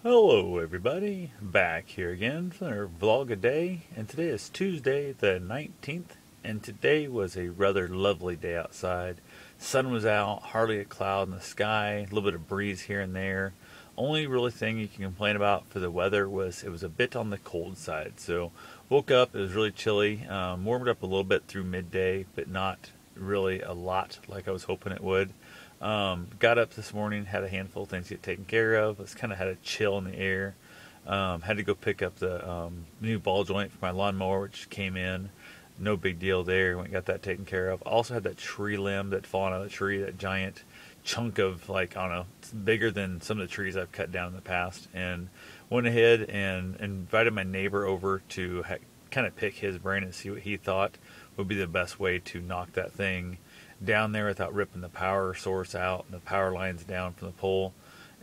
Hello, everybody. Back here again for another vlog a day, and today is Tuesday, the 19th, and today was a rather lovely day outside. Sun was out, hardly a cloud in the sky, a little bit of breeze here and there. Only really thing you can complain about for the weather was it was a bit on the cold side. So woke up, it was really chilly, warmed up a little bit through midday, but not really a lot like I was hoping it would. Got up this morning, had a handful of things to get taken care of. It's kind of had a chill in the air. Had to go pick up the new ball joint for my lawnmower, which came in. No big deal there. Went and got that taken care of. Also had that tree limb that fallen out of the tree, that giant chunk of, like, I don't know, it's bigger than some of the trees I've cut down in the past. And went ahead and invited my neighbor over to kind of pick his brain and see what he thought would be the best way to knock that thing down there without ripping the power source out and the power lines down from the pole.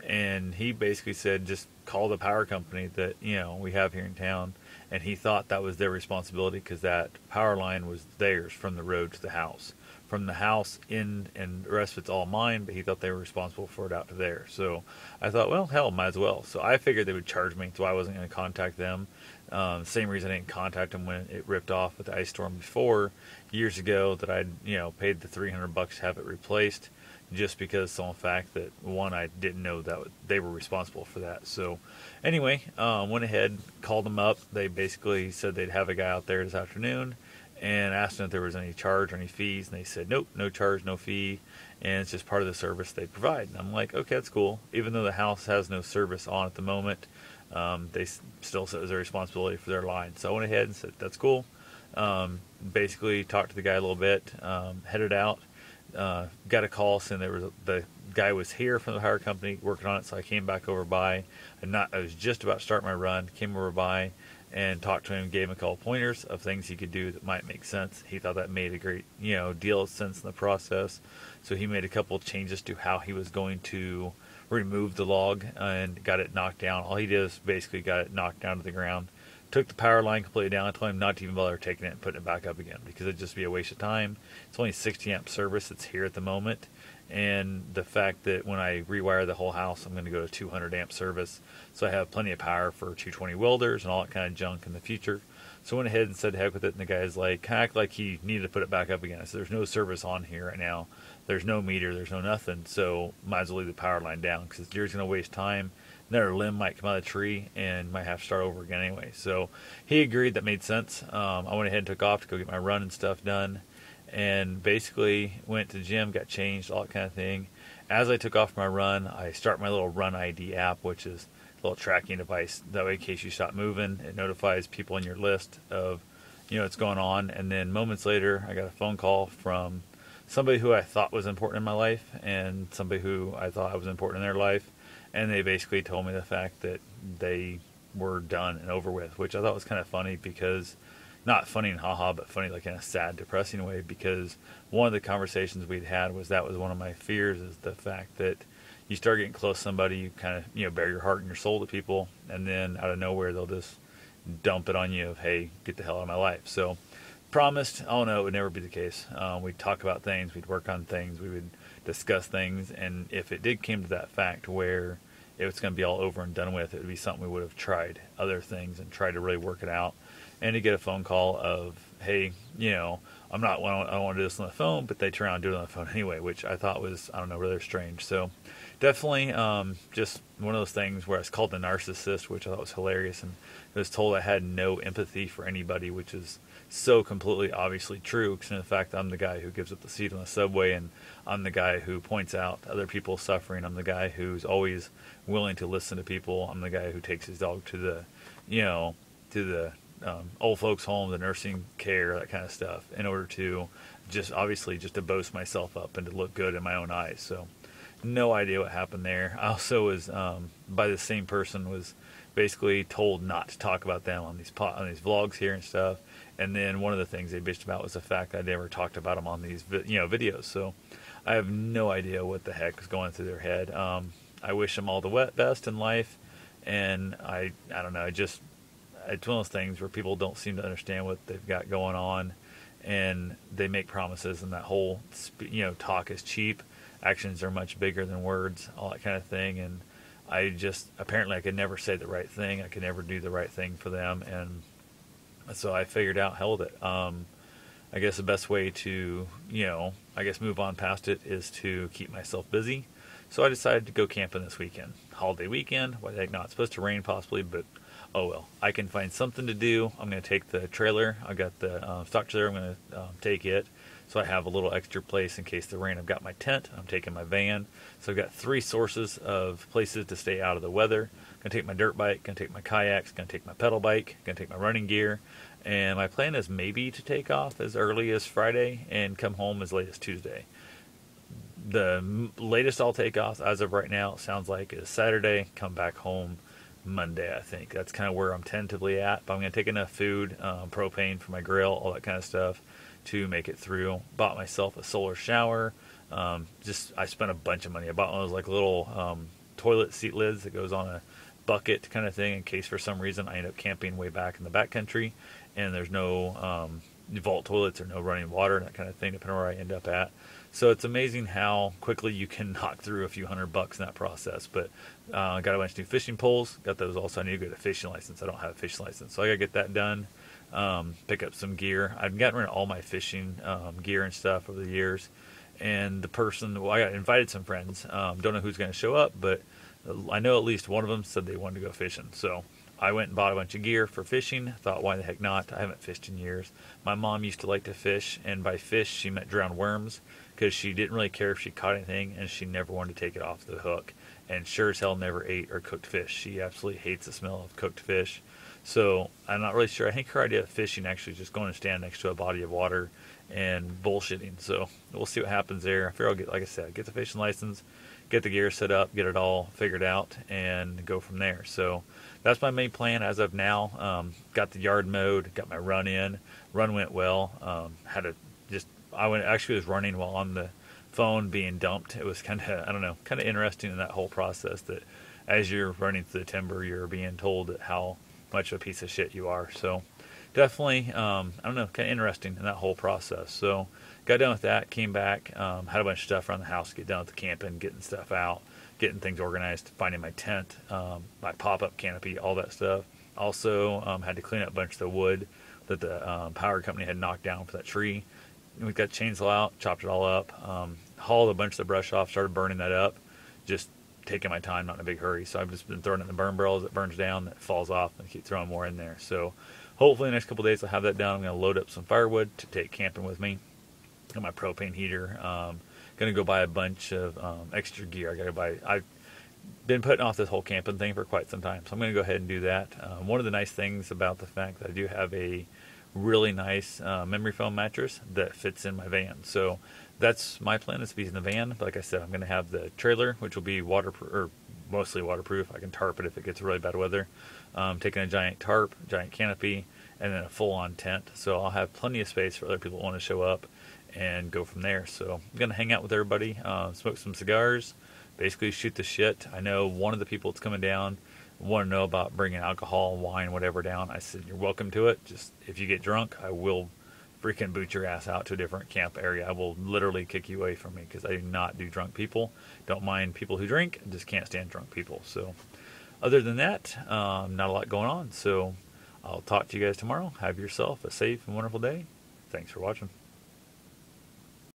And he basically said, just call the power company that we have here in town. And he thought that was their responsibility because that power line was theirs from the road to the house. From the house in, and the rest of it's all mine, but he thought they were responsible for it out to there. So I thought, well, hell, might as well. So I figured they would charge me, so I wasn't going to contact them. Same reason I didn't contact them when it ripped off with the ice storm before, years ago, that I'd paid the $300 to have it replaced, just because of some fact that, one, I didn't know that they were responsible for that. So anyway, went ahead, called them up. They basically said they'd have a guy out there this afternoon, and asked them if there was any charge or any fees, and they said nope, no charge, no fee, and it's just part of the service they provide. And I'm like, okay, that's cool. Even though the house has no service on at the moment, they still said it was their responsibility for their line. So I went ahead and said that's cool. Basically talked to the guy a little bit, headed out, got a call saying the guy was here from the power company working on it. So I came back over by, I was just about to start my run, came over by and talked to him, gave him a couple pointers of things he could do that might make sense. He thought that made a great, deal of sense in the process. So he made a couple of changes to how he was going to remove the log and got it knocked down. All he did is basically got it knocked down to the ground. Took the power line completely down. I told him not to even bother taking it and putting it back up again because it'd just be a waste of time. It's only 60 amp service that's here at the moment. And the fact that when I rewire the whole house, I'm going to go to 200 amp service. So I have plenty of power for 220 welders and all that kind of junk in the future. So I went ahead and said heck with it. And the guy's like, act like he needed to put it back up again. I said, there's no service on here right now. There's no meter. There's no nothing. So might as well leave the power line down because you're just going to waste time. Another limb might come out of the tree and might have to start over again anyway. So he agreed. That made sense. I went ahead and took off to go get my run and stuff done. And basically went to the gym, got changed, all that kind of thing. As I took off my run, I start my little Run ID app, which is a little tracking device. That way, in case you stop moving, it notifies people on your list of, what's going on. And then moments later, I got a phone call from somebody who I thought was important in my life and somebody who I thought I was important in their life. And they basically told me the fact that they were done and over with, which I thought was kind of funny because not funny and haha, but funny like in a sad, depressing way, because one of the conversations we'd had was that was one of my fears, is the fact that you start getting close to somebody, you kind of, bare your heart and your soul to people, and then out of nowhere they'll just dump it on you of, hey, get the hell out of my life. So promised, oh no, it would never be the case. We'd talk about things, we'd work on things, we would discuss things, and if it did came to that fact where it was going to be all over and done with, it would be something we would have tried other things and tried to really work it out. And to get a phone call of, hey, I don't want to do this on the phone, but they turn around and do it on the phone anyway, which I thought was, I don't know, rather strange. So definitely just one of those things where I was called the narcissist, which I thought was hilarious, and I was told I had no empathy for anybody, which is so completely obviously true, because in fact I'm the guy who gives up the seat on the subway, and I'm the guy who points out other people suffering. I'm the guy who's always willing to listen to people. I'm the guy who takes his dog to the, to the old folks home, the nursing care, that kind of stuff, in order to just to boast myself up and to look good in my own eyes. So no idea what happened there. I also was by the same person was basically told not to talk about them on these vlogs here and stuff. And then one of the things they bitched about was the fact that I never talked about them on these videos. So I have no idea what the heck was going through their head. I wish them all the best in life, and I don't know, it's one of those things where people don't seem to understand what they've got going on, and they make promises, and that whole talk is cheap, actions are much bigger than words, all that kind of thing. And apparently I could never say the right thing. I could never do the right thing for them. And so I figured out, hell with it. I guess the best way to, move on past it is to keep myself busy. So I decided to go camping this weekend. Holiday weekend. Why the heck not? It's supposed to rain possibly, but oh well. I can find something to do. I'm going to take the trailer. I got the stock trailer. I'm going to take it. So I have a little extra place in case the rain. I've got my tent. I'm taking my van. So I've got 3 sources of places to stay out of the weather. Going to take my dirt bike. Going to take my kayaks. Going to take my pedal bike. Going to take my running gear. And my plan is maybe to take off as early as Friday and come home as late as Tuesday. The latest I'll take off as of right now, it sounds like, is Saturday. Come back home Monday, I think. That's kind of where I'm tentatively at. But I'm going to take enough food, propane for my grill, all that kind of stuff to make it through. Bought myself a solar shower. I spent a bunch of money. I bought one of those like little toilet seat lids that goes on a bucket kind of thing in case for some reason I end up camping way back in the backcountry and there's no vault toilets or no running water and that kind of thing, depending on where I end up at. So it's amazing how quickly you can knock through a few $100 in that process. But I got a bunch of new fishing poles. Got those also. I need to get a fishing license. I don't have a fishing license, so I got to get that done. Pick up some gear. I've gotten rid of all my fishing gear and stuff over the years. And I got invited some friends. Don't know who's going to show up, but I know at least one of them said they wanted to go fishing. So I went and bought a bunch of gear for fishing. Thought, why the heck not? I haven't fished in years. My mom used to like to fish, and by fish she meant drowned worms, because she didn't really care if she caught anything, and she never wanted to take it off the hook. And sure as hell never ate or cooked fish. She absolutely hates the smell of cooked fish. So I'm not really sure. I think her idea of fishing actually is just going to stand next to a body of water and bullshitting. So we'll see what happens there. I figure I'll get, like I said, get the fishing license, get the gear set up, get it all figured out, and go from there. So that's my main plan as of now. Got the yard mowed, got my run in. Run went well. I was running while on the phone being dumped. It was kind of interesting in that whole process that as you're running through the timber, you're being told how much of a piece of shit you are. So definitely, kind of interesting in that whole process. So got done with that, came back, had a bunch of stuff around the house, get done with the camping, getting stuff out, getting things organized, finding my tent, my pop-up canopy, all that stuff. Also had to clean up a bunch of the wood that the power company had knocked down for that tree. And we got chainsaw out, chopped it all up, hauled a bunch of the brush off, started burning that up, just taking my time, not in a big hurry. So I've just been throwing it in the burn barrel as it burns down, that falls off, and keep throwing more in there. So hopefully the next couple of days I'll have that done. I'm going to load up some firewood to take camping with me. Got my propane heater. Going to go buy a bunch of extra gear. I've been putting off this whole camping thing for quite some time, so I'm going to go ahead and do that. One of the nice things about the fact that I do have a really nice memory foam mattress that fits in my van. So that's my plan, is to be in the van. But like I said, I'm going to have the trailer, which will be waterproof, or mostly waterproof. I can tarp it if it gets really bad weather. Taking a giant tarp, giant canopy, and then a full-on tent. So I'll have plenty of space for other people that want to show up and go from there. So I'm going to hang out with everybody, smoke some cigars, basically shoot the shit. I know one of the people that's coming down want to know about bringing alcohol, wine, whatever down. I said, you're welcome to it. Just if you get drunk, I will freaking boot your ass out to a different camp area. I will literally kick you away from me, because I do not do drunk people. Don't mind people who drink, I just can't stand drunk people. So other than that, not a lot going on. So I'll talk to you guys tomorrow. Have yourself a safe and wonderful day. Thanks for watching.